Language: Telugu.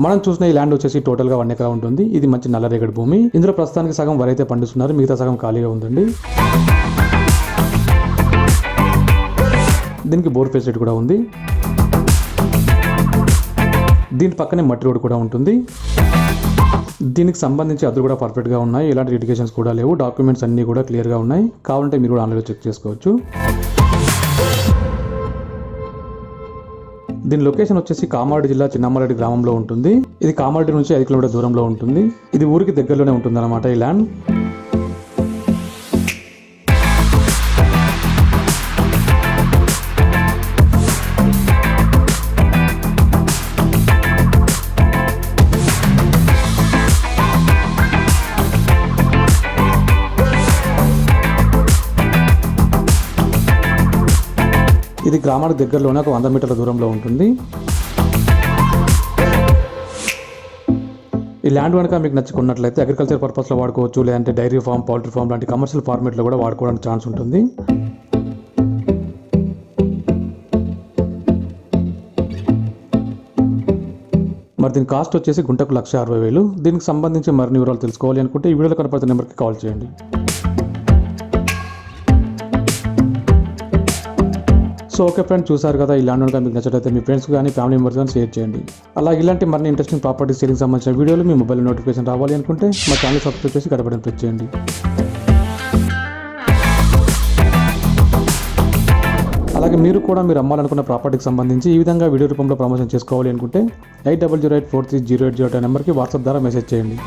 మనం చూసిన ఈ ల్యాండ్ వచ్చేసి టోటల్ గా 1 ఎకరా ఉంటుంది. ఇది మంచి నల్లరేగడి భూమి. ఇందులో ప్రస్తుతానికి సగం వరి అయితే పండిస్తున్నారు, మిగతా సగం ఖాళీగా ఉందండి. దీనికి బోర్ ఫెసిలిటీ కూడా ఉంది. దీని పక్కనే మట్టి రోడ్ కూడా ఉంటుంది. దీనికి సంబంధించి అదులు కూడా పర్ఫెక్ట్గా ఉన్నాయి, ఎలాంటి లిటిగేషన్స్ కూడా లేవు. డాక్యుమెంట్స్ అన్నీ కూడా క్లియర్గా ఉన్నాయి. కావాలంటే మీరు కూడా ఆన్లైన్లో చెక్ చేసుకోవచ్చు. దీని లొకేషన్ వచ్చేసి కామారెడ్డి జిల్లా చిన్నమ్మారెడ్డి గ్రామంలో ఉంటుంది. ఇది కామారెడ్డి నుంచి 5 కిలోమీటర్ దూరంలో ఉంటుంది. ఇది ఊరికి దగ్గరలోనే ఉంటుంది అన్నమాట ఈ ల్యాండ్. ఇది గ్రామానికి దగ్గరలోనే ఒక 100 మీటర్ల దూరంలో ఉంటుంది. ఈ ల్యాండ్ కనుక మీకు నచ్చుకున్నట్లయితే అగ్రికల్చర్ పర్పస్లో వాడుకోవచ్చు, లేదంటే డైరీ ఫామ్, పౌల్ట్రీ ఫామ్ లాంటి కమర్షియల్ ఫార్మేట్లో కూడా వాడుకోవడానికి ఛాన్స్ ఉంటుంది. మరి దీని కాస్ట్ వచ్చేసి గుంటకు 1,60,000. దీనికి సంబంధించి మరిన్ని వివరాలు తెలుసుకోవాలి అనుకుంటే ఈ వీడియోలో కనపడుతున్న నెంబర్కి కాల్ చేయండి. సో ఓకే ఫ్రెండ్స్, చూసారు కదా, ఈ ల్యాండ్ కనుక మీకు నచ్చినట్లయితే మీ ఫ్రెండ్స్ కానీ ఫ్యామిలీ మెంబర్స్ కానీ షేర్ చేయండి. అలాగే ఇలాంటి మరిన్ని ఇంట్రెస్టింగ్ ప్రాపర్టీ సేలింగ్ సంబంధించిన వీడియోలు మీ మొబైల్ నోటిఫికేషన్ రావాలి అనుకుంటే మా ఛానల్ సబ్స్క్రైబ్ చేసి గడపడం ప్రెస్ చేయండి. అలాగే మీరు కూడా మీరు అమ్మాలనుకున్న ప్రాపర్టీకి సంబంధించి ఈ విధంగా వీడియో రూపంలో ప్రమోషన్ చేసుకోవాలి అనుకుంటే 8008430808 నెంబర్కి వాట్సాప్ ద్వారా మెసేజ్ చేయండి.